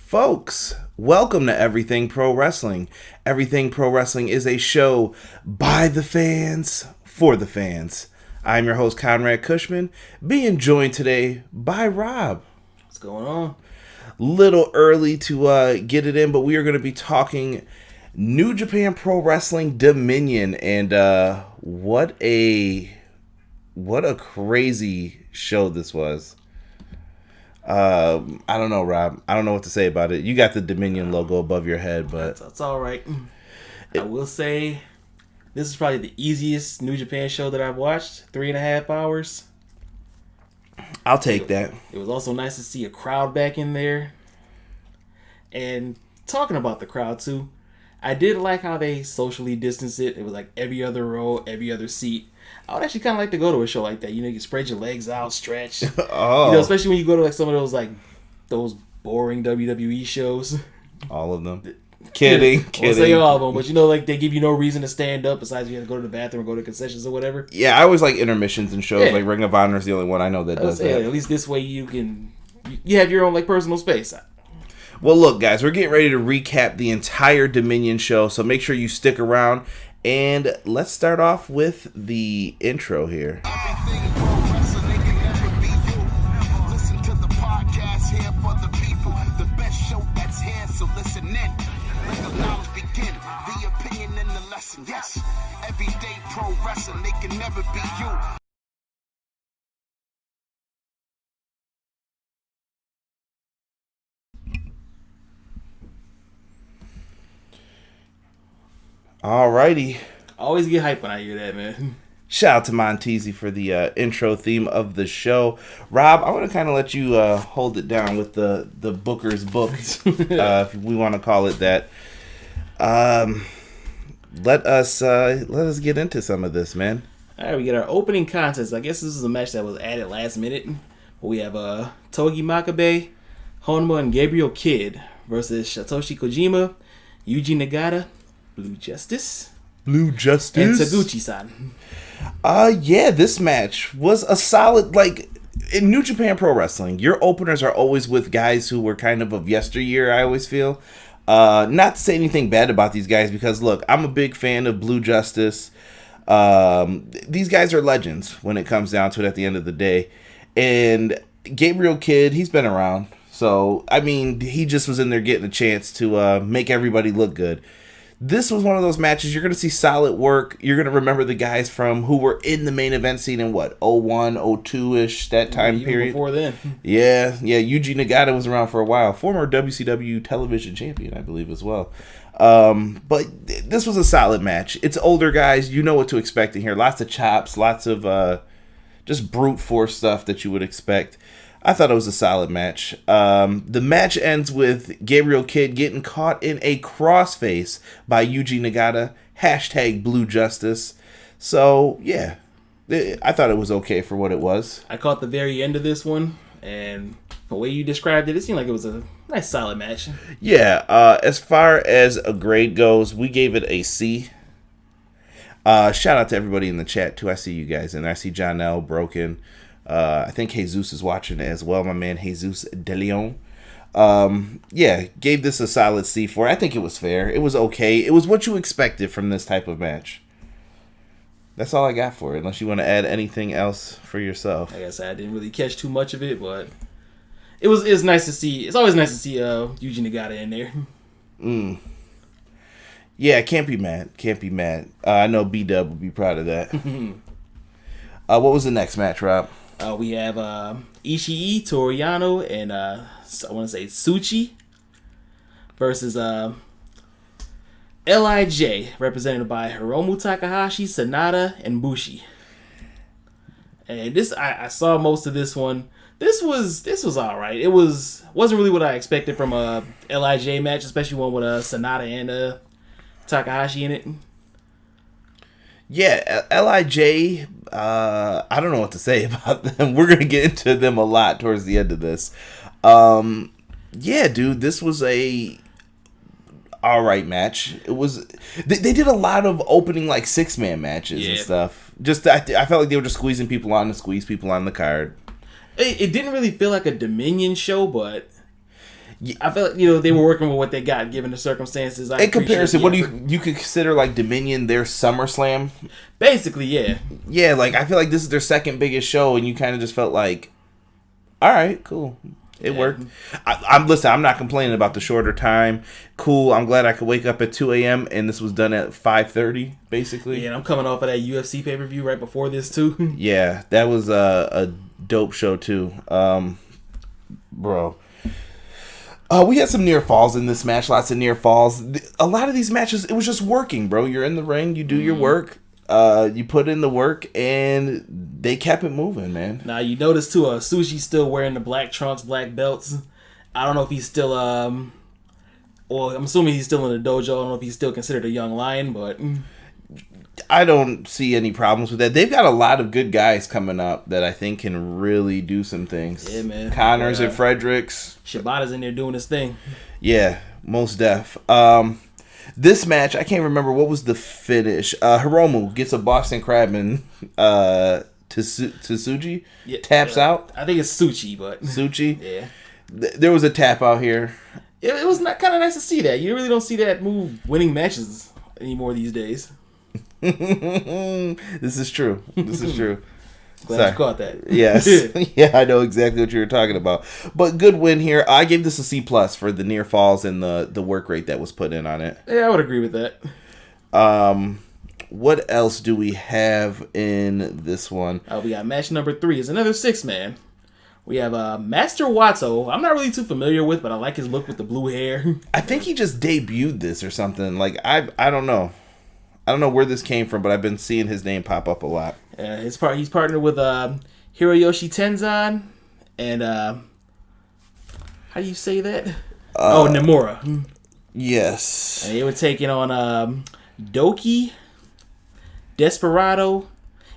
Folks, welcome to Everything Pro Wrestling. Everything Pro Wrestling is a show by the fans, for the fans. I'm your host, Conrad Cushman, being joined today by Rob. What's going on? Little early to get it in, but we are going to be talking New Japan Pro Wrestling Dominion, and what a crazy show this was. I don't know, Rob. I don't know what to say about it. You got the Dominion logo above your head, but that's all right. I will say this is probably the easiest New Japan show that I've watched. 3.5 hours. I'll take that. It was also nice to see a crowd back in there. And talking about the crowd too, I did like how they socially distanced it. It was like every other row, every other seat. I would actually kind of like to go to a show like that. You know, you can spread your legs out, stretch. Oh. You know, especially when you go to like some of those boring WWE shows. All of them. Kidding. I won't say all of them, but you know, like they give you no reason to stand up besides you have to go to the bathroom or go to concessions or whatever. Yeah, I always like intermissions and shows. Yeah. Like Ring of Honor is the only one I know that does that. At least this way you have your own like personal space. Well, look, guys, we're getting ready to recap the entire Dominion show, so make sure you stick around. And let's start off with the intro here. Everything pro wrestling can never be you. Listen to the podcast here for the people. The best show that's here, so listen in. Let the knowledge begin. The opinion and the lesson. Yes, everyday pro wrestling, they can never be you. Alrighty. Always get hype when I hear that, man. Shout out to Montezi for the intro theme of the show. Rob, I want to kind of let you hold it down with the Booker's book, if we want to call it that. Let us get into some of this, man. All right, we get our opening contest. I guess this is a match that was added last minute. We have Togi Makabe, Honma, and Gabriel Kidd versus Satoshi Kojima, Yuji Nagata, Blue Justice, and Taguchi-san. Yeah, this match was a solid, like, in New Japan Pro Wrestling, your openers are always with guys who were kind of yesteryear, I always feel. Not to say anything bad about these guys, because, look, I'm a big fan of Blue Justice. These guys are legends when it comes down to it at the end of the day. And Gabriel Kidd, he's been around. So, I mean, he just was in there getting a chance to make everybody look good. This was one of those matches you're going to see solid work. You're going to remember the guys from who were in the main event scene in 01, 02-ish, that time period. Before then. Yeah. Yuji Nagata was around for a while. Former WCW television champion, I believe, as well. But this was a solid match. It's older guys. You know what to expect in here. Lots of chops, lots of just brute force stuff that you would expect. I thought it was a solid match. The match ends with Gabriel Kidd getting caught in a crossface by Yuji Nagata. # Blue Justice. So, yeah. I thought it was okay for what it was. I caught the very end of this one, and the way you described it seemed like it was a nice, solid match. Yeah, as far as a grade goes, we gave it a C. Shout out to everybody in the chat, too. I see you guys, and I see John L. Broken. I think Jesus is watching it as well, my man Jesus De Leon. Yeah, gave this a solid C for. I think it was fair. It was okay. It was what you expected from this type of match. That's all I got for it, unless you want to add anything else for yourself. Like I said, I didn't really catch too much of it, but it's nice to see. It's always nice to see Yuji Nagata in there. Yeah, can't be mad. I know B-Dub would be proud of that. What was the next match, Rob? We have Ishii, Toriano, and I want to say Tsuchi versus LIJ, represented by Hiromu Takahashi, Sanada, and Bushi. And this, I saw most of this one. This was all right. It wasn't really what I expected from a LIJ match, especially one with Sanada and Takahashi in it. Yeah, LIJ, I don't know what to say about them. We're going to get into them a lot towards the end of this. Yeah, dude, this was a alright match. It was, they did a lot of opening like 6-man matches and stuff. I felt like they were just squeezing people on to squeeze people on the card. It didn't really feel like a Dominion show, but I feel like, they were working with what they got given the circumstances. In comparison, what do you could consider like Dominion their SummerSlam? Basically, yeah. Yeah, like I feel like this is their second biggest show, and you kind of just felt like, all right, cool. It worked. I'm not complaining about the shorter time. Cool. I'm glad I could wake up at 2 a.m. and this was done at 5:30, basically. Yeah, and I'm coming off of that UFC pay-per-view right before this, too. Yeah, that was a dope show, too. Bro. We had some near falls in this match. Lots of near falls. A lot of these matches, it was just working, bro. You're in the ring. You do your work. You put in the work, and they kept it moving, man. Now, you notice, too, Sushi's still wearing the black trunks, black belts. I don't know if he's still, well, I'm assuming he's still in the dojo. I don't know if he's still considered a young lion, but... I don't see any problems with that. They've got a lot of good guys coming up that I think can really do some things. Yeah, man. Connors and Fredericks. Shibata's in there doing his thing. Yeah, most def. This match, I can't remember what was the finish. Hiromu gets a Boston Crab and Tsuji taps out. I think it's Suchi, but Suchi. Yeah. There was a tap out here. It was kind of nice to see that. You really don't see that move winning matches anymore these days. This is true. Glad you caught that. Yes. Yeah, I know exactly what you were talking about. But good win here. I gave this a C+ for the near falls and the work rate that was put in on it. Yeah, I would agree with that. What else do we have in this one? We got match number 3. It's another 6-man. We have Master Wato. I'm not really too familiar with, but I like his look with the blue hair. I think he just debuted this or something. Like I don't know. I don't know where this came from, but I've been seeing his name pop up a lot. He's partnered with Hiroshi Tenzan and how do you say that? Nomura. Yes. And they were taking on Doki, Desperado,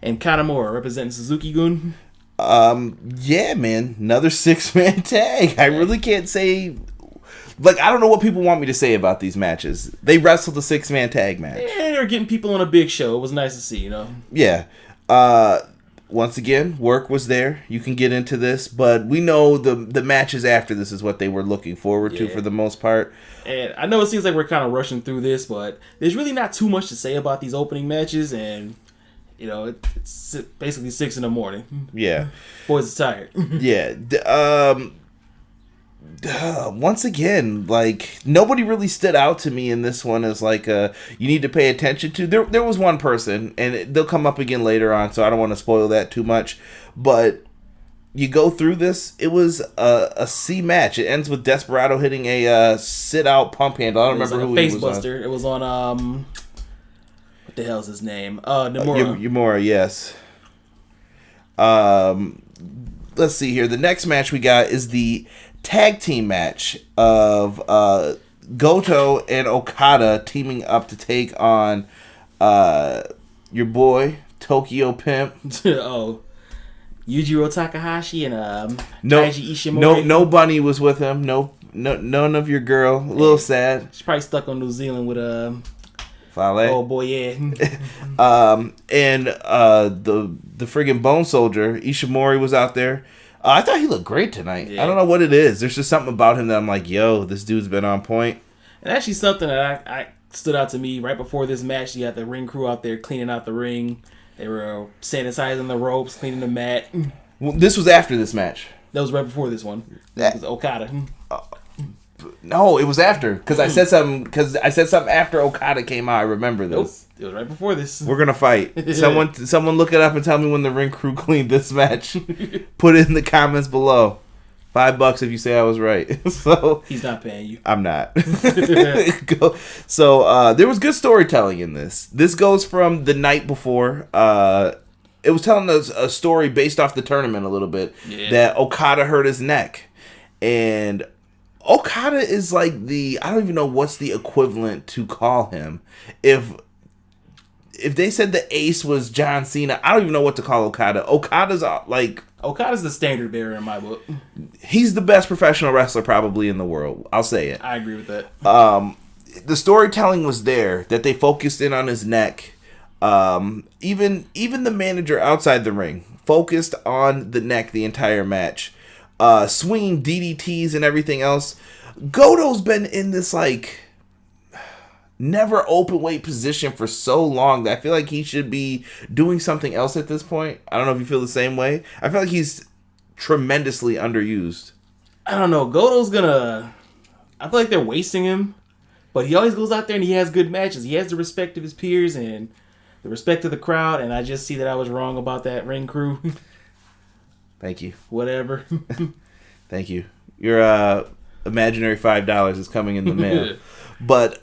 and Kanamura representing Suzuki-gun. Yeah, man. Another 6-man tag. I really can't say... Like, I don't know what people want me to say about these matches. They wrestled a 6-man tag match. Yeah, they were getting people on a big show. It was nice to see, Yeah. Once again, work was there. You can get into this, but we know the matches after this is what they were looking forward to for the most part. And I know it seems like we're kind of rushing through this, but there's really not too much to say about these opening matches, and it's basically 6 a.m. Yeah. Boys are tired. Yeah. Once again, like, nobody really stood out to me in this one as like you need to pay attention to. There was one person, and they'll come up again later on, so I don't want to spoil that too much. But you go through this, it was a C match. It ends with Desperado hitting a sit-out pump handle. I don't remember who he was on. It was on, what the hell's his name? Nomura. Nomura, yes. Let's see here. The next match we got is the tag team match of Goto and Okada teaming up to take on your boy Tokyo Pimp. Yujiro Takahashi and Taichi Ishimori. No bunny was with him. No, none of your girl. A little sad. She's probably stuck on New Zealand with Fale. Oh boy, yeah. And the friggin' Bone Soldier Ishimori was out there. I thought he looked great tonight. Yeah. I don't know what it is. There's just something about him that I'm like, yo, this dude's been on point. And actually something that I stood out to me right before this match. You had the ring crew out there cleaning out the ring. They were sanitizing the ropes, cleaning the mat. Well, this was after this match. That was right before this one. That was Okada. No, it was after. Because I said something after Okada came out. I remember this. Nope. It was right before this. We're gonna fight. Someone look it up and tell me when the ring crew cleaned this match. Put it in the comments below. $5 if you say I was right. So he's not paying you. I'm not. So there was good storytelling in this. This goes from the night before. It was telling us a story based off the tournament a little bit. Yeah. That Okada hurt his neck, and Okada is like I don't even know what's the equivalent to call him. If they said the ace was John Cena, I don't even know what to call Okada. Okada's the standard bearer in my book. He's the best professional wrestler probably in the world. I'll say it. I agree with that. The storytelling was there, that they focused in on his neck. Even the manager outside the ring focused on the neck the entire match. swinging DDTs and everything else. Goto's been in this like never open weight position for so long that I feel like he should be doing something else at this point. I don't know if you feel the same way. I feel like he's tremendously underused. I don't know. I feel like they're wasting him, but he always goes out there and he has good matches. He has the respect of his peers and the respect of the crowd, and I just see that I was wrong about that ring crew. Thank you. Whatever. Thank you. Your imaginary $5 is coming in the mail. But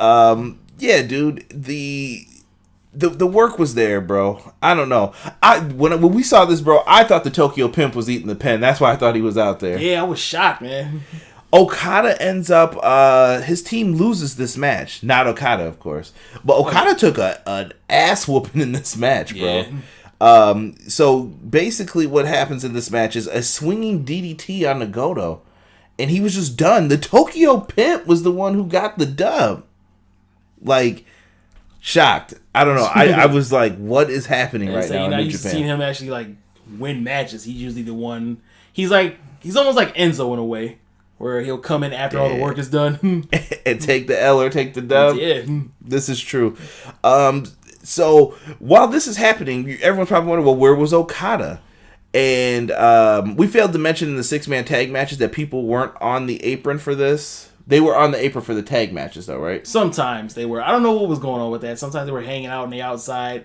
yeah, dude, the work was there, bro. I don't know. When we saw this, bro, I thought the Tokyo Pimp was eating the pen. That's why I thought he was out there. Yeah, I was shocked, man. Okada ends up, his team loses this match. Not Okada, of course. But Okada took an ass whooping in this match, bro. Yeah. So basically what happens in this match is a swinging DDT on Goto. And he was just done. The Tokyo Pimp was the one who got the dub. Like, shocked. I don't know. I was like, what is happening right now in New Japan? You've seen him actually like win matches. He's usually the one. He's almost like Enzo in a way, where he'll come in after all the work is done and take the L or take the dub. Yeah, this is true. So while this is happening, everyone's probably wondering, well, where was Okada? And we failed to mention in the 6-man tag matches that people weren't on the apron for this. They were on the apron for the tag matches, though, right? Sometimes they were. I don't know what was going on with that. Sometimes they were hanging out on the outside,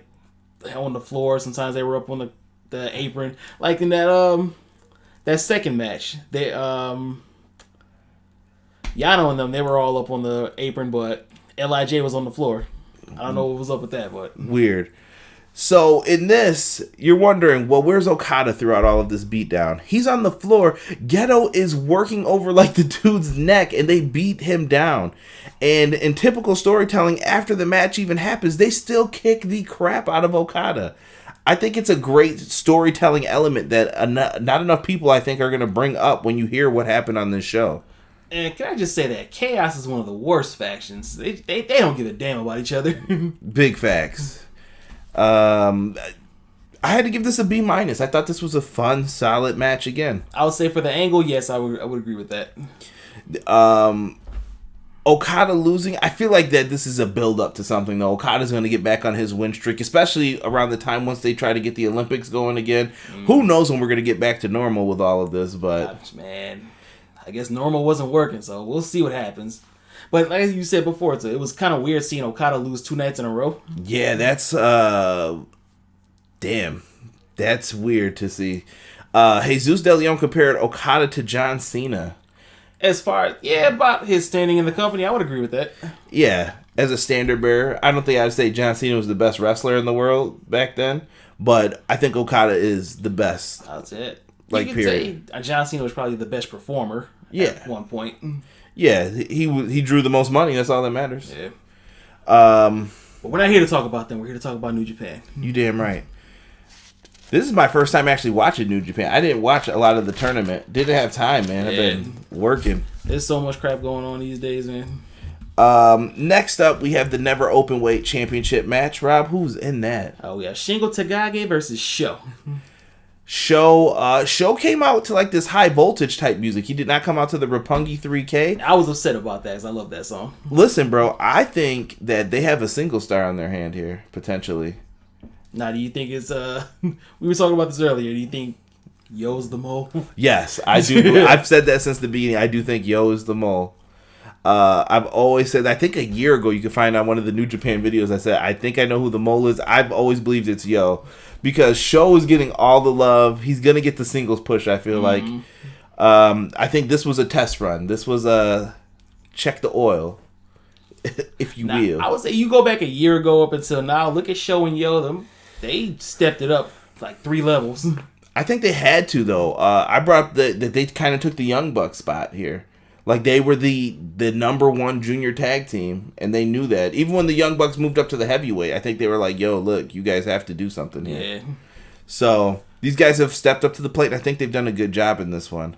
on the floor. Sometimes they were up on the apron. Like in that second match, Yano and them, they were all up on the apron, but LIJ was on the floor. I don't know what was up with that, but weird. So in this, you're wondering, well, where's Okada throughout all of this beatdown? He's on the floor. Geto is working over like the dude's neck, and they beat him down. And in typical storytelling, after the match even happens, they still kick the crap out of Okada. I think it's a great storytelling element that not enough people, I think, are going to bring up when you hear what happened on this show. And can I just say that Chaos is one of the worst factions. They don't give a damn about each other. Big facts. I had to give this a B-. I thought this was a fun, solid match again. I would say for the angle, yes, I would agree with that. Okada losing, I feel like that this is a build-up to something, though. Okada's going to get back on his win streak, especially around the time once they try to get the Olympics going again. Who knows when we're going to get back to normal with all of this, but... Man, I guess normal wasn't working, so we'll see what happens. But like you said before, it was kind of weird seeing Okada lose 2 nights in a row. Yeah, that's damn, that's weird to see. Jesus De Leon compared Okada to John Cena. As far as, about his standing in the company, I would agree with that. Yeah, as a standard bearer, I don't think I'd say John Cena was the best wrestler in the world back then, but I think Okada is the best. That's it. Like, you period. Say John Cena was probably the best performer at one point. Yeah, he drew the most money. That's all that matters. Yeah. But we're not here to talk about them. We're here to talk about New Japan. You damn right. This is my first time actually watching New Japan. I didn't watch a lot of the tournament. Didn't have time, man. I've been working. There's so much crap going on these days, man. Next up, we have the Never Openweight Championship match. Rob, who's in that? Oh, yeah. Shingo Takagi versus Sho. Sho came out to like this high voltage type music. He did not come out to the Roppongi 3K. I was upset about that because I love that song. Listen, bro, I think that they have a single star on their hand here, potentially. Now, do you think it's we were talking about this earlier. Do you think Yo's the mole? Yes, I do. I've said that since the beginning. I do think Yo is the mole. I've always said, I think a year ago you could find on one of the New Japan videos, I said, I think I know who the mole is. I've always believed it's Yo. Because Sho is getting all the love. He's going to get the singles push, I feel like. I think this was a test run. This was a check the oil, if you will. I would say you go back a year ago up until now, look at Sho and Yo. They stepped it up like 3 levels. I think they had to, though. I brought up that they kind of took the Young Bucks spot here. Like, they were the number 1 junior tag team, and they knew that. Even when the Young Bucks moved up to the heavyweight, I think they were like, yo, look, you guys have to do something here. Yeah. So, these guys have stepped up to the plate, and I think they've done a good job in this one.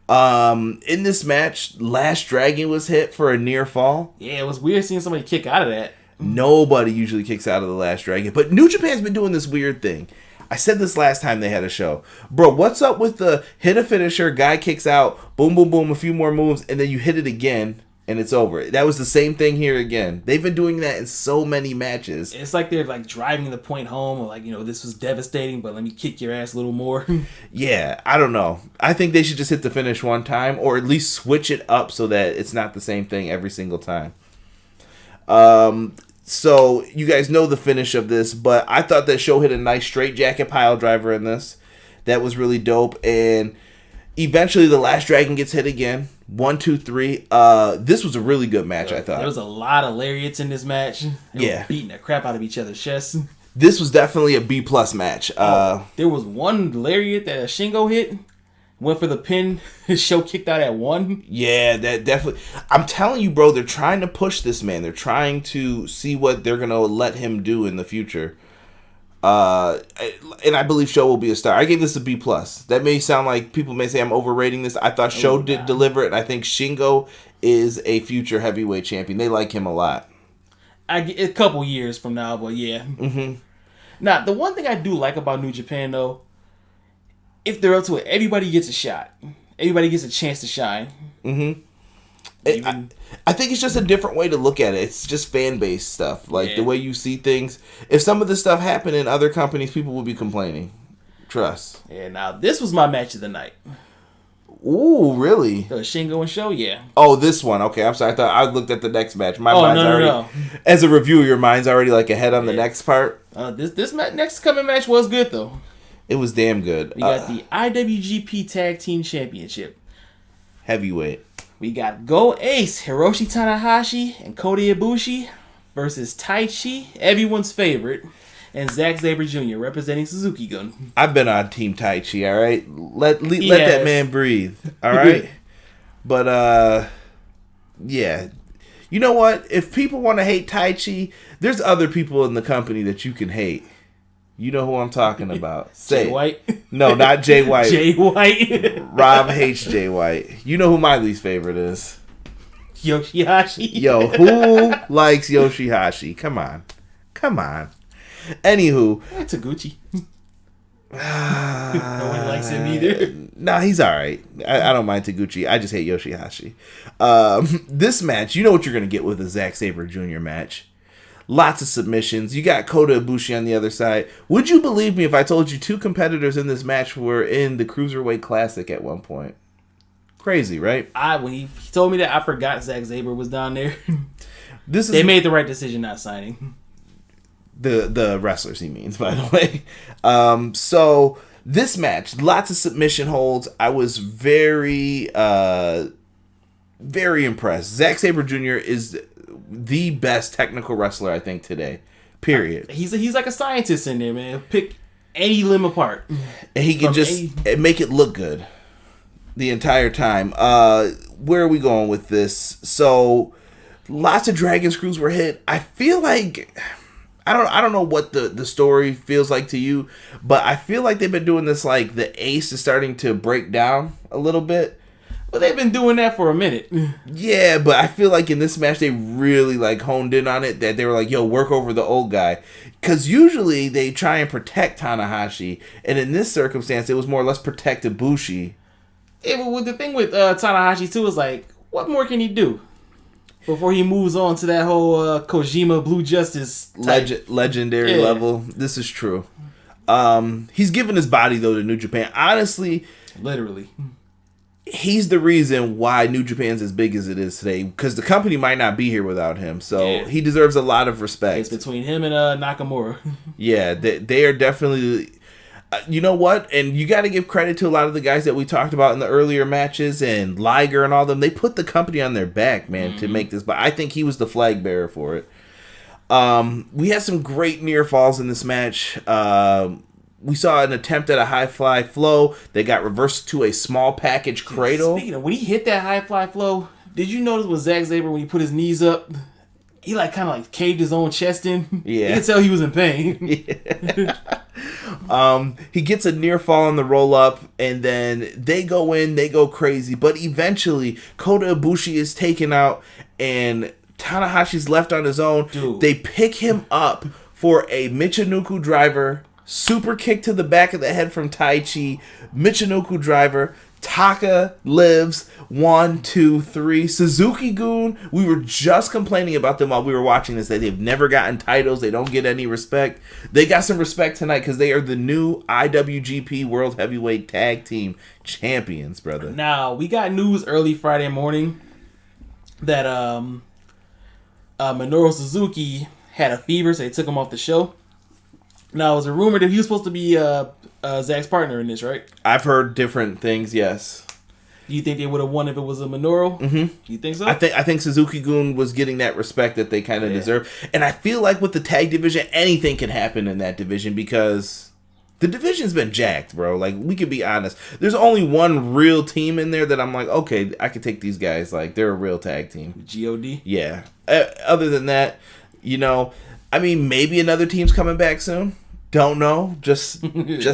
In this match, Last Dragon was hit for a near fall. Yeah, it was weird seeing somebody kick out of that. Nobody usually kicks out of the Last Dragon, but New Japan's been doing this weird thing. I said this last time they had a show. Bro, what's up with the hit a finisher, guy kicks out, boom, boom, boom, a few more moves, and then you hit it again, and it's over. That was the same thing here again. They've been doing that in so many matches. It's like they're like driving the point home, or like, this was devastating, but let me kick your ass a little more. Yeah, I don't know. I think they should just hit the finish one time, or at least switch it up so that it's not the same thing every single time. So you guys know the finish of this, but I thought that Show hit a nice straight jacket pile driver in this. That was really dope. And eventually the last dragon gets hit again. 1, 2, 3. This was a really good match, I thought. There was a lot of lariats in this match. They were beating the crap out of each other's chests. This was definitely a B+ match. There was one lariat that Shingo hit. Went for the pin. His Show kicked out at 1. Yeah, that definitely. I'm telling you, bro, they're trying to push this man. They're trying to see what they're going to let him do in the future. And I believe Show will be a star. I gave this a B+. That may sound like people may say I'm overrating this. I thought Show did deliver it, and I think Shingo is a future heavyweight champion. They like him a lot. A couple years from now, but yeah. Mm-hmm. Now, the one thing I do like about New Japan, though, if they're up to it, everybody gets a shot. Everybody gets a chance to shine. Mm-hmm. I think it's just a different way to look at it. It's just fan-based stuff. Like, the way you see things. If some of this stuff happened in other companies, people would be complaining. Trust. Yeah, now, this was my match of the night. Ooh, really? The Shingo and Show, yeah. Oh, this one. Okay, I'm sorry. I thought I looked at the next match. My mind's already... No. As a reviewer, your mind's already, like, ahead on the next part. This next coming match was good, though. It was damn good. We got the IWGP Tag Team Championship. Heavyweight. We got Go Ace, Hiroshi Tanahashi, and Kota Ibushi versus Taichi, everyone's favorite, and Zack Sabre Jr. representing Suzuki Gun. I've been on Team Taichi, all right? Let that man breathe, all right? But, yeah. You know what? If people want to hate Taichi, there's other people in the company that you can hate. You know who I'm talking about. Say Jay White? No, not Jay White. Jay White. Rob hates Jay White. You know who my least favorite is? Yoshihashi. Yo, who likes Yoshihashi? Come on. Anywho. Taguchi. No one likes him either. Nah, he's alright. I don't mind Taguchi. I just hate Yoshihashi. This match, you know what you're going to get with a Zack Sabre Jr. match. Lots of submissions. You got Kota Ibushi on the other side. Would you believe me if I told you 2 competitors in this match were in the Cruiserweight Classic at one point? Crazy, right? When he told me that, I forgot Zack Sabre was down there. They made the right decision not signing. The wrestlers, he means, by the way. So this match, lots of submission holds. I was very, very impressed. Zack Sabre Jr. is the best technical wrestler, I think, today. Period. He's like a scientist in there, man. Pick any limb apart. And he can make it look good the entire time. Where are we going with this? So, lots of dragon screws were hit. I feel like... I don't know what the story feels like to you, but I feel like they've been doing this, like, the ace is starting to break down a little bit. Well, they've been doing that for a minute. Yeah, but I feel like in this match they really like honed in on it, that they were like, yo, work over the old guy. Because usually they try and protect Tanahashi, and in this circumstance it was more or less protect Ibushi. Yeah, but the thing with Tanahashi too is like, what more can he do before he moves on to that whole Kojima Blue Justice legendary level? This is true. He's given his body though to New Japan. Honestly, literally. He's the reason why New Japan's as big as it is today, because the company might not be here without him. So he deserves a lot of respect. It's between him and Nakamura. Yeah, they are definitely... you know what? And you got to give credit to a lot of the guys that we talked about in the earlier matches, and Liger and all them. They put the company on their back, man, to make this. But I think he was the flag bearer for it. We had some great near falls in this match. We saw an attempt at a high fly flow. They got reversed to a small package cradle. Speaking of, when he hit that high fly flow, did you notice with Zack Sabre when he put his knees up, he like kind of like caved his own chest in? Yeah. You can tell he was in pain. Yeah. He gets a near fall on the roll up, and then they go in, they go crazy. But eventually, Kota Ibushi is taken out, and Tanahashi's left on his own. Dude. They pick him up for a Michinoku driver super kick to the back of the head from Taichi, Michinoku driver, Taka lives. 1, 2, 3. Suzuki-gun, we were just complaining about them while we were watching this, that they've never gotten titles. They don't get any respect. They got some respect tonight because they are the new IWGP World Heavyweight Tag Team Champions, brother. Now, we got news early Friday morning that Minoru Suzuki had a fever, so they took him off the show. Now, it was a rumor that he was supposed to be Zack's partner in this, right? I've heard different things, yes. Do you think they would have won if it was a Minoru? Mm-hmm. You think so? I think Suzuki-gun was getting that respect that they kind of deserve. And I feel like with the tag division, anything can happen in that division because the division's been jacked, bro. Like, we could be honest. There's only one real team in there that I'm like, okay, I could take these guys. Like, they're a real tag team. G.O.D.? Yeah. Other than that, I mean, maybe another team's coming back soon. Don't know. Just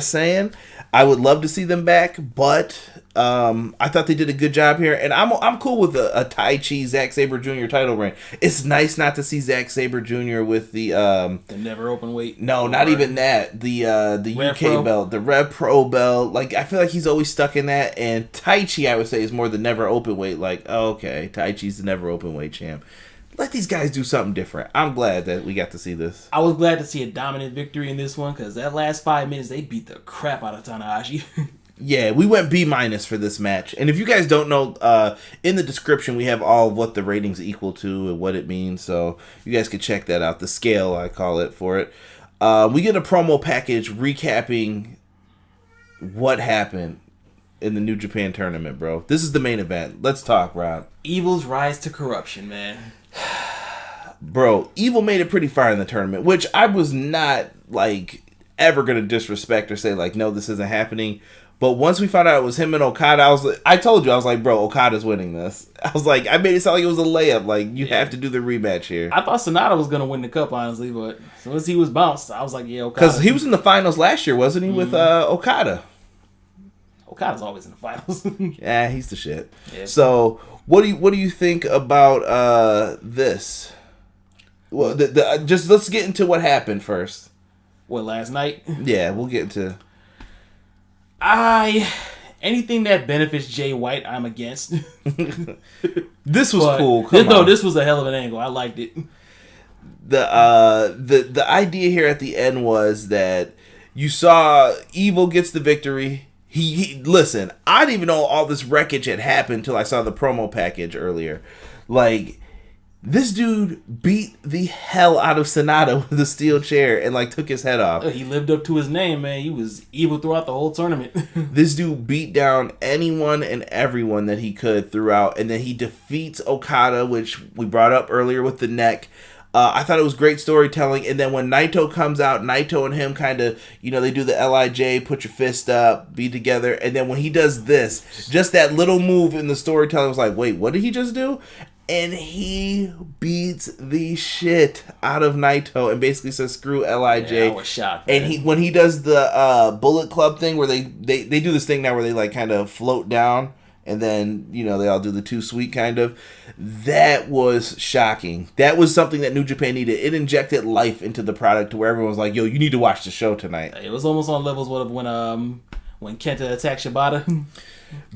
saying. I would love to see them back, but I thought they did a good job here, and I'm cool with a Taichi Zack Sabre Jr. title reign. It's nice not to see Zack Sabre Jr. with the never open weight. No, not even that. The UK Pro belt, the Rev Pro belt. Like, I feel like he's always stuck in that. And Taichi, I would say, is more the never open weight. Like, oh, okay, Taichi's the never open weight champ. Let these guys do something different. I'm glad that we got to see this. I was glad to see a dominant victory in this one because that last 5 minutes, they beat the crap out of Tanahashi. Yeah, we went B- for this match. And if you guys don't know, in the description, we have all of what the ratings equal to and what it means. So you guys can check that out. The scale, I call it, for it. We get a promo package recapping what happened in the New Japan tournament, bro. This is the main event. Let's talk, Rob. Evil's rise to corruption, man. Bro, Evil made it pretty far in the tournament, which I was not, like, ever going to disrespect or say, like, no, this isn't happening. But once we found out it was him and Okada, I told you, I was like, bro, Okada's winning this. I was like, I made it sound like it was a layup. Like, you have to do the rematch here. I thought Sonata was going to win the cup, honestly, but as soon as he was bounced, I was like, yeah, Okada. Because he was in the finals last year, wasn't he, with Okada? Okada's always in the finals. Yeah, he's the shit. Yeah. So, what do you think about this? Well, just let's get into what happened first. What, last night? Yeah, we'll get into. Anything that benefits Jay White, I'm against. This was cool. This was a hell of an angle. I liked it. The idea here at the end was that you saw Evil gets the victory. He listen, I didn't even know all this wreckage had happened until I saw the promo package earlier. Like, this dude beat the hell out of Sonata with a steel chair and, like, took his head off. He lived up to his name, man. He was evil throughout the whole tournament. This dude beat down anyone and everyone that he could throughout, and then he defeats Okada, which we brought up earlier with the neck. I thought it was great storytelling, and then when Naito comes out, Naito and him kind of, they do the LIJ, put your fist up, be together, and then when he does this, just that little move in the storytelling was like, wait, what did he just do? And he beats the shit out of Naito and basically says, screw LIJ. Yeah, I was shocked, man. And when he does the Bullet Club thing where they do this thing now where they, like, kind of float down and then, they all do the too sweet kind of. That was shocking. That was something that New Japan needed. It injected life into the product to where everyone was like, yo, you need to watch the show tonight. It was almost on levels of when Kenta attacked Shibata.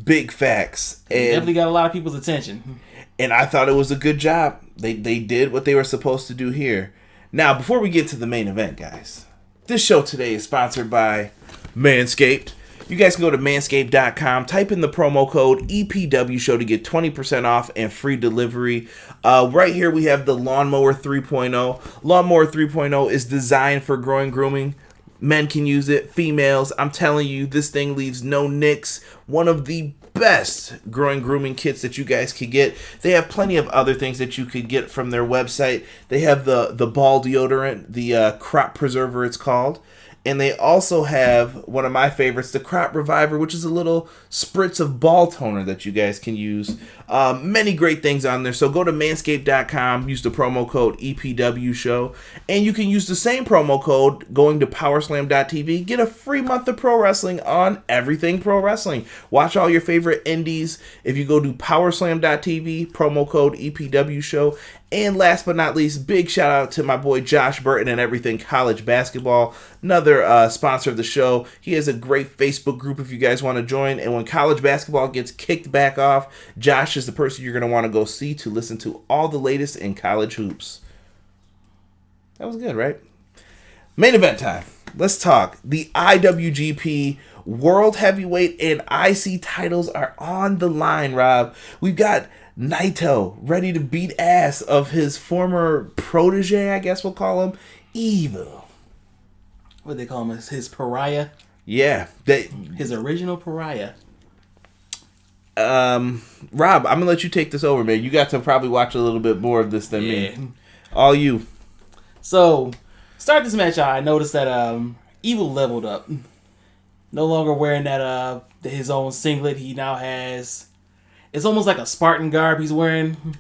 Big facts. And definitely got a lot of people's attention. And I thought it was a good job. They did what they were supposed to do here. Now, before we get to the main event, guys, this show today is sponsored by Manscaped. You guys can go to manscaped.com, type in the promo code EPW show to get 20% off and free delivery. Right here we have the Lawnmower 3.0. Lawnmower 3.0 is designed for growing grooming. Men can use it, females. I'm telling you, this thing leaves no nicks. One of the best growing grooming kits that you guys could get. They have plenty of other things that you could get from their website. They have the ball deodorant, the crop preserver it's called. And they also have one of my favorites, the Crop Reviver, which is a little spritz of ball toner that you guys can use. Many great things on there. So go to manscaped.com, use the promo code EPW show, and you can use the same promo code going to powerslam.tv. Get a free month of pro wrestling on everything pro wrestling. Watch all your favorite indies if you go to powerslam.tv, promo code EPW show. And last but not least, big shout out to my boy Josh Burton and Everything College Basketball, another sponsor of the show. He has a great Facebook group if you guys want to join. And when college basketball gets kicked back off, Josh is the person you're going to want to go see to listen to all the latest in college hoops. That was good, right? Main event time. Let's talk. The IWGP World Heavyweight and IC titles are on the line, Rob. We've got Naito ready to beat ass of his former protege, I guess we'll call him, Evil. What they call him? His pariah? Yeah. His original pariah. Rob, I'm going to let you take this over, man. You got to probably watch a little bit more of this than me. All you. So, start this match out, I noticed that Evil leveled up. No longer wearing that his own singlet. He now has... It's almost like a Spartan garb he's wearing.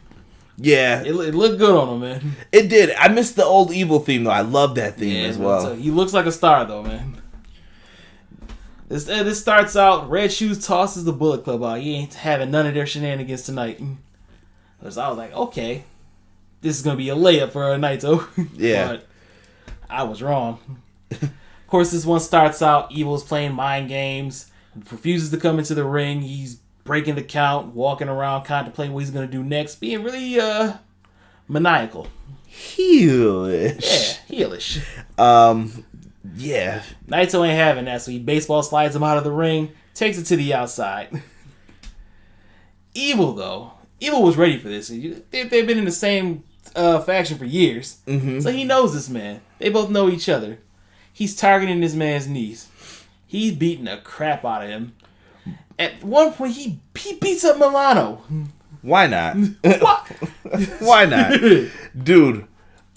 Yeah. It looked good on him, man. It did. I missed the old Evil theme, though. I love that theme as well. So he looks like a star, though, man. This starts out, Red Shoes tosses the Bullet Club out. He ain't having none of their shenanigans tonight. So I was like, okay. This is going to be a layup for Naito. Yeah. But I was wrong. Of course, this one starts out, Evil's playing mind games. Refuses to come into the ring. He's breaking the count, walking around, contemplating what he's going to do next, being really maniacal. Heelish. Yeah, heelish. Yeah. Naito ain't having that, so he baseball slides him out of the ring, takes it to the outside. Evil, though. Evil was ready for this. They've been in the same faction for years. Mm-hmm. So he knows this man. They both know each other. He's targeting this man's knees. He's beating the crap out of him. At one point, he beats up Milano. Why not? Why not? Dude,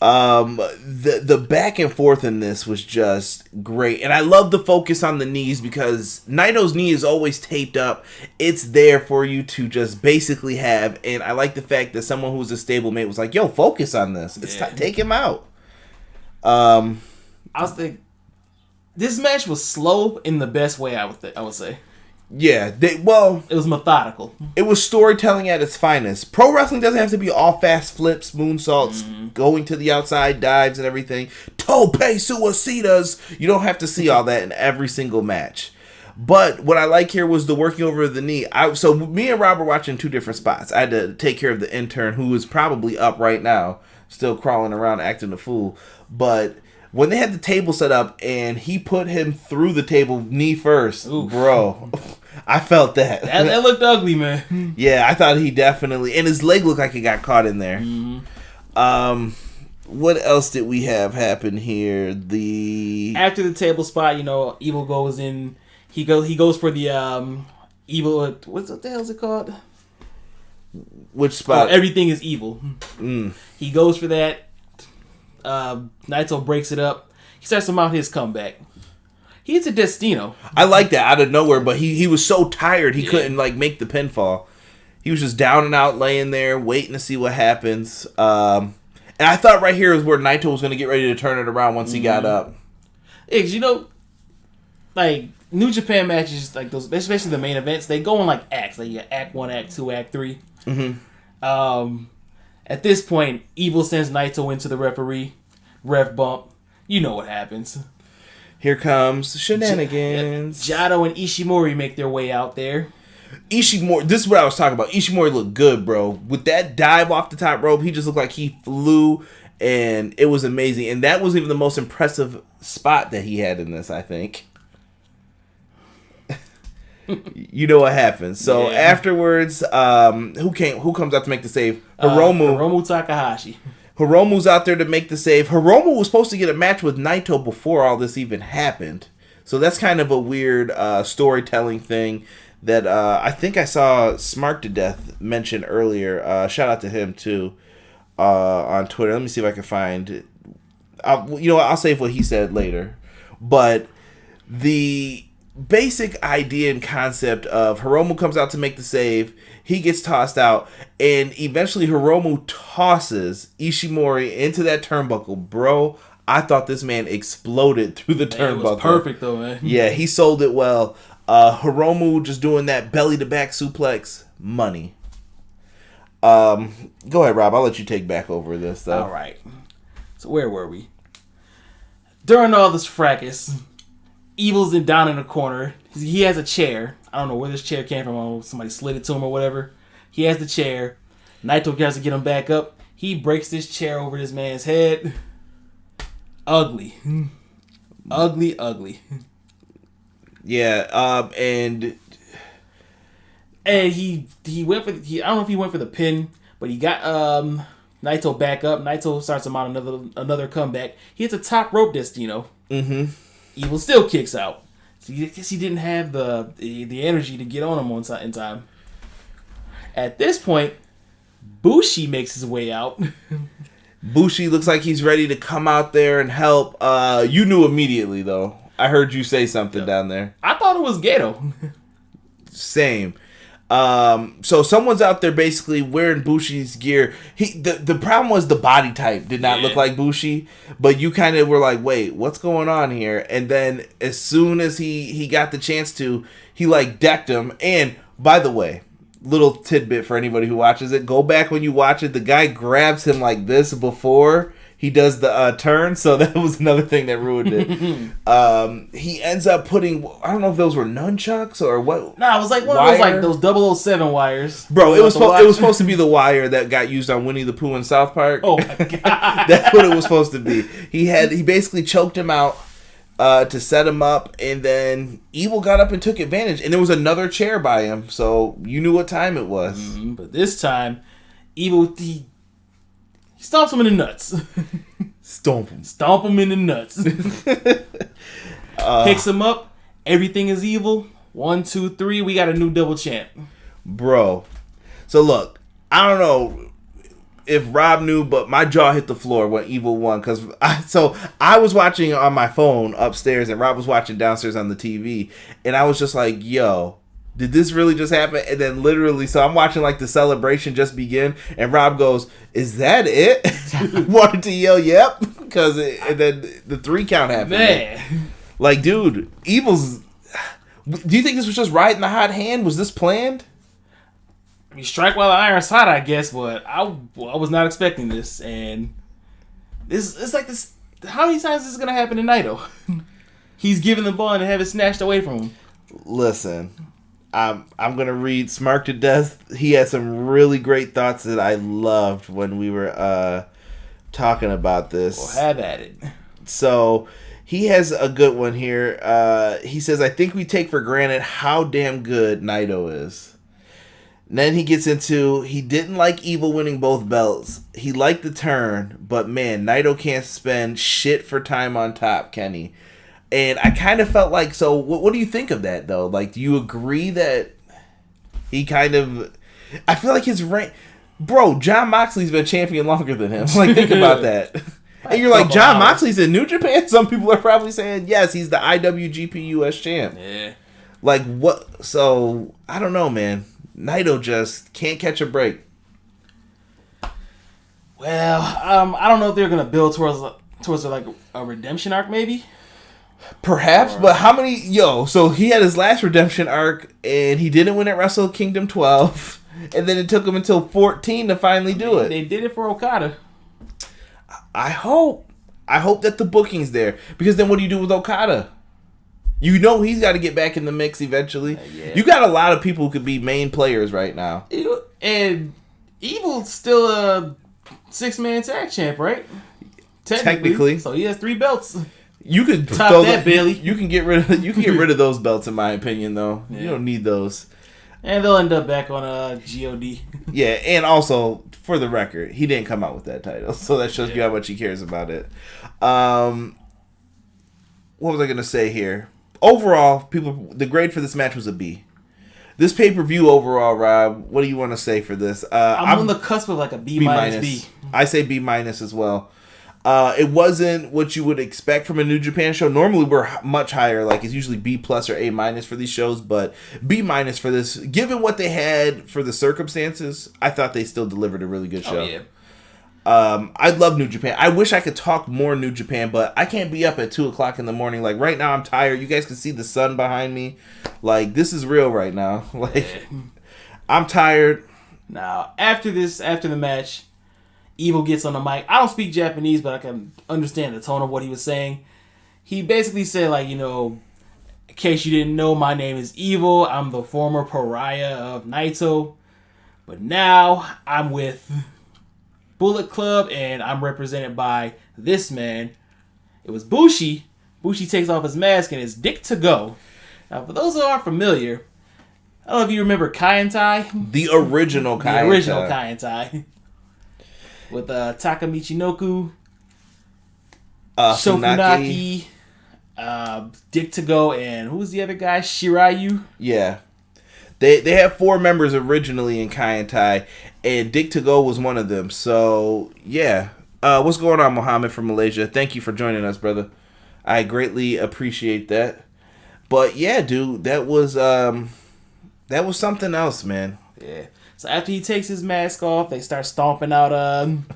the back and forth in this was just great. And I love the focus on the knees because Naito's knee is always taped up. It's there for you to just basically have. And I like the fact that someone who's a stablemate was like, yo, focus on this. It's take him out. I was thinking, this match was slow in the best way, I would say. Yeah, it was methodical. It was storytelling at its finest. Pro wrestling doesn't have to be all fast flips, moonsaults, going to the outside, dives and everything. Tope suicidas. You don't have to see all that in every single match. But what I like here was the working over the knee. So me and Rob were watching two different spots. I had to take care of the intern who is probably up right now, still crawling around acting a fool. But when they had the table set up and he put him through the table knee first, oof. Bro, I felt that. That looked ugly, man. Yeah, I thought he definitely... And his leg looked like it got caught in there. Mm-hmm. What else did we have happen here? After the table spot, Evil goes in... He goes for the Evil... What the hell is it called? Which spot? Everything is Evil. Mm. He goes for that. Naito breaks it up. He starts to mount his comeback. He hits a Destino. I like that out of nowhere, but he was so tired he couldn't make the pinfall. He was just down and out, laying there, waiting to see what happens. And I thought right here is where Naito was going to get ready to turn it around once he got up. Yeah, 'cause New Japan matches, like those, especially the main events, they go in like acts. Like you got Act 1, Act 2, Act 3. Mm-hmm. At this point, Evil sends Naito into the referee. Ref bump. You know what happens. Here comes shenanigans. Jado and Ishimori make their way out there. Ishimori, this is what I was talking about. Ishimori looked good, bro. With that dive off the top rope, he just looked like he flew, and it was amazing. And that was even the most impressive spot that he had in this, I think. You know what happens. So afterwards, who comes out to make the save? Hiromu Takahashi. Hiromu's out there to make the save. Hiromu was supposed to get a match with Naito before all this even happened. So that's kind of a weird storytelling thing that I think I saw Smart to Death mention earlier. Shout out to him too on Twitter. Let me see if I can find it. I'll save what he said later. But the basic idea and concept of Hiromu comes out to make the save, he gets tossed out, and eventually Hiromu tosses Ishimori into that turnbuckle. Bro, I thought this man exploded through the turnbuckle. It was perfect though, man. Yeah, he sold it well. Hiromu just doing that belly to back suplex, money. Go ahead, Rob. I'll let you take back over this, though. All right. So where were we? During all this fracas, Evil's down in the corner. He has a chair. I don't know where this chair came from. Somebody slid it to him or whatever. He has the chair. Naito tries to get him back up. He breaks this chair over this man's head. Ugly. Ugly. Yeah, and he went for I don't know if he went for the pin, but he got Naito back up. Naito starts him out another comeback. He hits a top rope Destino. Mm-hmm. Evil still kicks out. So I guess he didn't have the energy to get on him in time. At this point, Bushi makes his way out. Bushi looks like he's ready to come out there and help. You knew immediately, though. I heard you say something down there. I thought it was Gato. Same. So someone's out there basically wearing Bushi's gear. The problem was the body type did not look like Bushi, but you kind of were like, wait, what's going on here? And then as soon as he got the chance to, he like decked him. And by the way, little tidbit for anybody who watches it, go back when you watch it, the guy grabs him like this before he does the turn, so that was another thing that ruined it. He ends up putting, I don't know if those were nunchucks or what. Nah, it was like one of those like those 007 wires. Bro, it was supposed to be the wire that got used on Winnie the Pooh in South Park. Oh my god. That's what it was supposed to be. He basically choked him out to set him up, and then Evil got up and took advantage, and there was another chair by him, so you knew what time it was. Mm-hmm, but this time, Evil he stomps him in the nuts. Stomp him in the nuts. Picks him up. Everything is Evil. 1, 2, 3. We got a new double champ. Bro. So look, I don't know if Rob knew, but my jaw hit the floor when Evil won. Because I was watching on my phone upstairs and Rob was watching downstairs on the TV. And I was just like, yo, did this really just happen? And then literally, so I'm watching like the celebration just begin, and Rob goes, "Is that it?" I wanted to yell, "Yep," because and then the 3 count happened. Man, like, dude, Evil's. Do you think this was just riding the hot hand? Was this planned? I mean, strike while the iron's hot, I guess, but I was not expecting this, and it's like this. How many times is this gonna happen to Naito? He's giving the ball and have it snatched away from him. Listen. I'm gonna read Smark to Death. He had some really great thoughts that I loved when we were talking about this. Well, have at it. So he has a good one here. He says, "I think we take for granted how damn good Naito is." And then he gets into, he didn't like Evil winning both belts. He liked the turn, but man, Naito can't spend shit for time on top, Kenny. And I kind of felt like, so what do you think of that, though? Like, do you agree that he kind of... I feel like his rank... Bro, Jon Moxley's been champion longer than him. Like, think about that. And you're like, Jon Moxley's in New Japan? Some people are probably saying, yes, he's the IWGP US champ. Yeah. Like, what... So, I don't know, man. Naito just can't catch a break. Well, I don't know if they're going to build towards like a redemption arc, maybe? Perhaps, but how many... so he had his last redemption arc, and he didn't win at Wrestle Kingdom 12, and then it took him until 14 to finally do it. They did it for Okada. I hope that the booking's there, because then what do you do with Okada? You know he's got to get back in the mix eventually. Yeah. You got a lot of people who could be main players right now. And Evil's still a 6-man tag champ, right? Technically. So he has 3 belts. You could top that, Bailey. You can get rid of those belts, in my opinion. Though you don't need those, and they'll end up back on God. Yeah, and also for the record, he didn't come out with that title, so that shows you how much he cares about it. What was I gonna say here? Overall, the grade for this match was a B. This pay-per-view overall, Rob, what do you want to say for this? I'm on the cusp of like a B minus B. I say B minus as well. It wasn't what you would expect from a New Japan show. Normally we're much higher, like it's usually B plus or A minus for these shows, but B minus for this, given what they had for the circumstances, I thought they still delivered a really good show. Oh, yeah. I love New Japan. I wish I could talk more New Japan, but I can't be up at 2:00 in the morning. Like right now I'm tired. You guys can see the sun behind me. Like this is real right now. Like I'm tired. Now, after the match, Evil gets on the mic. I don't speak Japanese, but I can understand the tone of what he was saying. He basically said, like, in case you didn't know, my name is Evil. I'm the former pariah of Naito. But now I'm with Bullet Club, and I'm represented by this man. It was Bushi. Bushi takes off his mask, and it's Dick to Go. Now, for those who aren't familiar, I don't know if you remember Kai and Tai. The original Kai and Tai. The original Kai and Tai. With Taka Michinoku, Shofunaki, Dick to Go, and who's the other guy? Shiryu. Yeah. They had 4 members originally in Kai and Tai, and Dick to Go was one of them. So, yeah. What's going on, Mohammed from Malaysia? Thank you for joining us, brother. I greatly appreciate that. But, yeah, dude, that was something else, man. Yeah. So after he takes his mask off, they start stomping out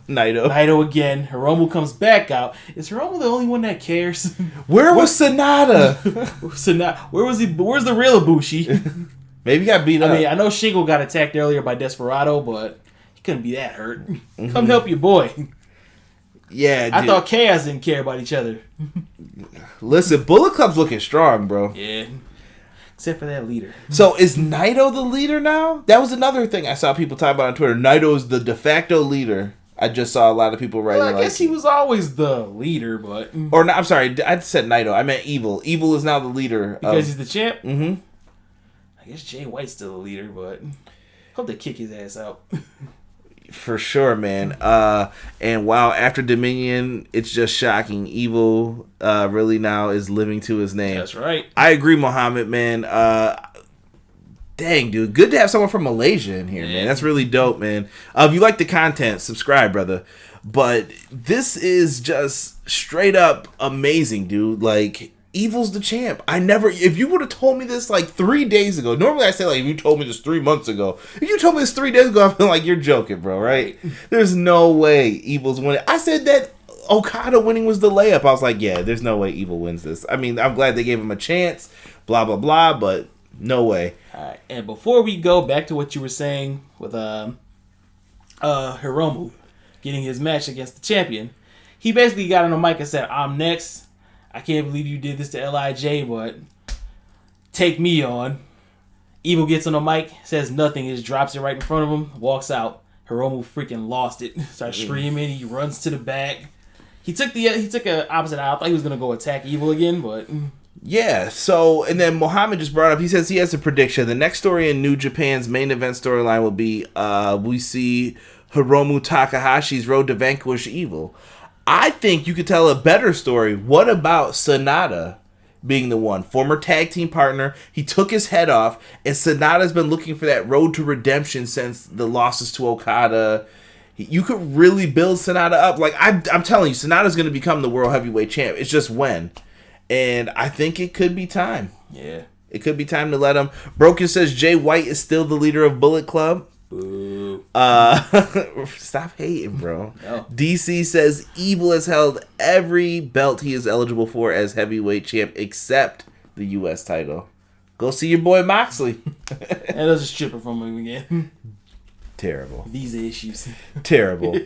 Naito again. Hiromu comes back out. Is Hiromu the only one that cares? Where was Sanada? Where was he? Where's the real Ibushi? Maybe he got beat up. I mean, I know Shingo got attacked earlier by Desperado, but he couldn't be that hurt. Come help your boy. Yeah, I thought Chaos didn't care about each other. Listen, Bullet Club's looking strong, bro. Yeah. Except for that leader. So is Naito the leader now? That was another thing I saw people talk about on Twitter. Naito's the de facto leader. I just saw a lot of people writing. Well, I guess he was always the leader, but or no, I'm sorry, I said Naito. I meant Evil. Evil is now the leader because he's the champ. Mm-hmm. I guess Jay White's still the leader, but hope they kick his ass out. For sure, man. And wow, after Dominion, it's just shocking. Evil really now is living to his name. That's right. I agree, Mohammed, man. Dang, dude. Good to have someone from Malaysia in here, man. That's really dope, man. If you like the content, subscribe, brother. But this is just straight up amazing, dude. Like, Evil's the champ. If you would have told me this like 3 days ago, normally I say like, if you told me this 3 months ago, if you told me this 3 days ago, I'd be like, you're joking, bro, right? There's no way Evil's winning. I said that Okada winning was the layup. I was like, yeah, there's no way Evil wins this. I mean, I'm glad they gave him a chance, blah, blah, blah, but no way. All right. And before we go back to what you were saying with Hiromu getting his match against the champion, he basically got on the mic and said, I'm next. I can't believe you did this to LIJ, but take me on. Evil gets on the mic, says nothing, just drops it right in front of him, walks out. Hiromu freaking lost it. Starts screaming. He runs to the back. He took a opposite out. I thought he was gonna go attack Evil again, but yeah. So and then Mohammed just brought up. He says he has a prediction. The next story in New Japan's main event storyline will be we see Hiromu Takahashi's road to vanquish Evil. I think you could tell a better story. What about Sanada being the one? Former tag team partner. He took his head off, and Sanada's been looking for that road to redemption since the losses to Okada. You could really build Sanada up. Like, I'm telling you, Sanada's going to become the world heavyweight champ. It's just when. And I think it could be time. Yeah. It could be time to let him. Broken says Jay White is still the leader of Bullet Club. Boo. Stop hating, bro. No. DC says Evil has held every belt he is eligible for as heavyweight champ except the U.S. title. Go see your boy Moxley. And there's a stripper from him again. Terrible. Visa issues. Terrible.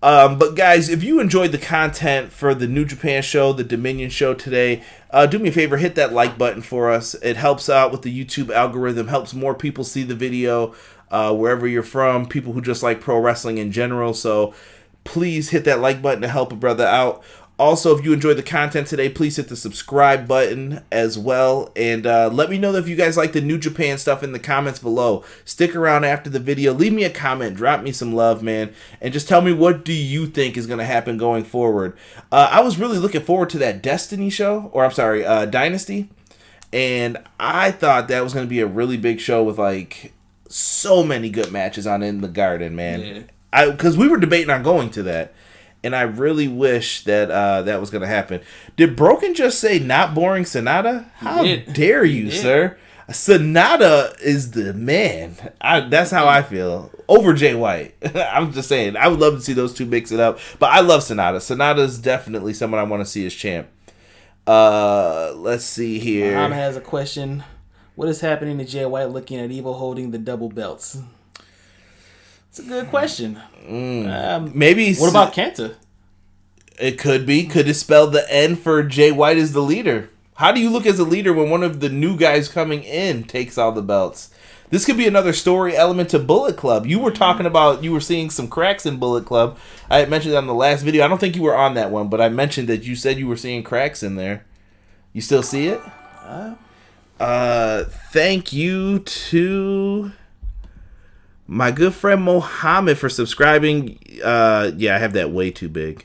But guys, if you enjoyed the content for the New Japan show, the Dominion show today, do me a favor, hit that like button for us. It helps out with the YouTube algorithm, helps more people see the video. Wherever you're from, people who just like pro wrestling in general. So please hit that like button to help a brother out. Also, if you enjoyed the content today, please hit the subscribe button as well. And let me know if you guys like the New Japan stuff in the comments below. Stick around after the video. Leave me a comment. Drop me some love, man. And just tell me, what do you think is going to happen going forward? I was really looking forward to that Destiny show. Or, I'm sorry, Dynasty. And I thought that was going to be a really big show with, like, so many good matches on In the Garden, man. Yeah. Because we were debating on going to that. And I really wish that that was going to happen. Did Broken just say not boring Sanada? How dare you, sir? Sanada is the man. That's how I feel. Over Jay White. I'm just saying. I would love to see those two mix it up. But I love Sanada. Sanada is definitely someone I want to see as champ. Let's see here. Mom has a question. What is happening to Jay White looking at Evil holding the double belts? It's a good question. Maybe. What about Kenta? It could be. Could it spell the N for Jay White as the leader? How do you look as a leader when one of the new guys coming in takes all the belts? This could be another story element to Bullet Club. You were talking about, you were seeing some cracks in Bullet Club. I had mentioned on the last video. I don't think you were on that one, but I mentioned that you said you were seeing cracks in there. You still see it? Thank you to my good friend Mohammed for subscribing. Yeah, I have that way too big.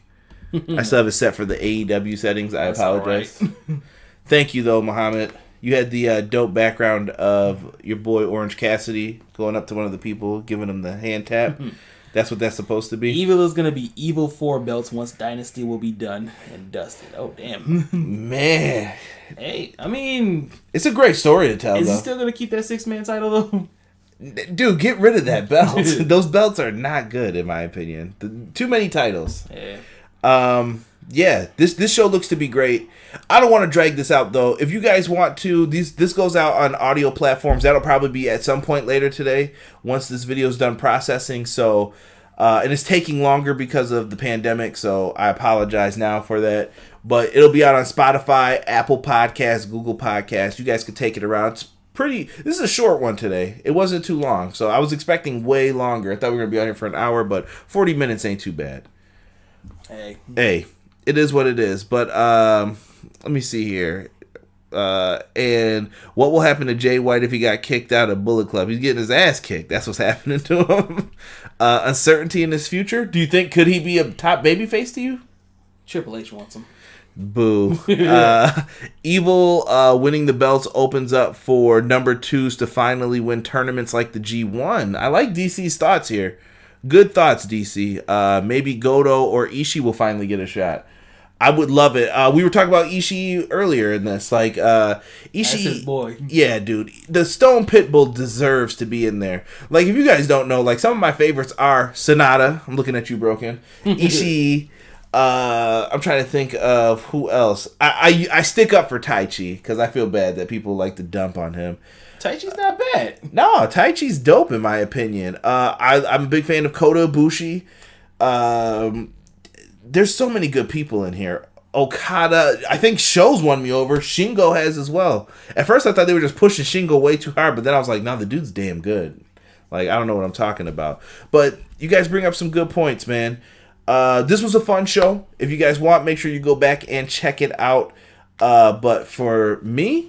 I still have it set for the AEW settings. I apologize. Right. Thank you, though, Mohammed. You had the dope background of your boy Orange Cassidy going up to one of the people, giving him the hand tap. That's what that's supposed to be. Evil is going to be Evil 4 belts once Dynasty will be done and dusted. Oh, damn. Man. Hey, I mean... It's a great story to tell, Is though. he still going to keep that 6-man title, though? Dude, get rid of that belt. Those belts are not good, in my opinion. Too many titles. Yeah. Yeah, this show looks to be great. I don't want to drag this out, though. If you guys want to, this goes out on audio platforms. That'll probably be at some point later today once this video is done processing. So, and it's taking longer because of the pandemic, so I apologize now for that. But it'll be out on Spotify, Apple Podcasts, Google Podcasts. You guys can take it around. It's pretty. This is a short one today. It wasn't too long, so I was expecting way longer. I thought we were going to be out here for an hour, but 40 minutes ain't too bad. Hey, it is what it is. But let me see here. And what will happen to Jay White if he got kicked out of Bullet Club? He's getting his ass kicked. That's what's happening to him. Uncertainty in his future. Do you think, could he be a top babyface to you? Triple H wants him. Boo. Evil winning the belts opens up for number 2s to finally win tournaments like the G1. I like DC's thoughts here. Good thoughts, DC. Maybe Goto or Ishii will finally get a shot. I would love it. We were talking about Ishii earlier in this. Like, Ishii... That's his boy. Yeah, dude. The Stone Pitbull deserves to be in there. Like, if you guys don't know, like, some of my favorites are Sonata. I'm looking at you, Broken. Ishii. I'm trying to think of who else. I stick up for Taichi because I feel bad that people like to dump on him. Taichi's not bad. No, Taichi's dope in my opinion. I'm a big fan of Kota Ibushi. There's so many good people in here. Okada, I think Sho's won me over. Shingo has as well. At first I thought they were just pushing Shingo way too hard, but then I was like, no, the dude's damn good. Like, I don't know what I'm talking about. But you guys bring up some good points, man. This was a fun show. If you guys want, make sure you go back and check it out. But for me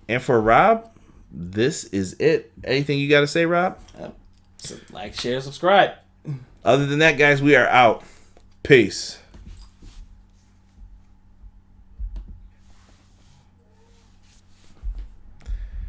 and for Rob, this is it. Anything you got to say, Rob? So like, share, subscribe. Other than that, guys, we are out. Peace.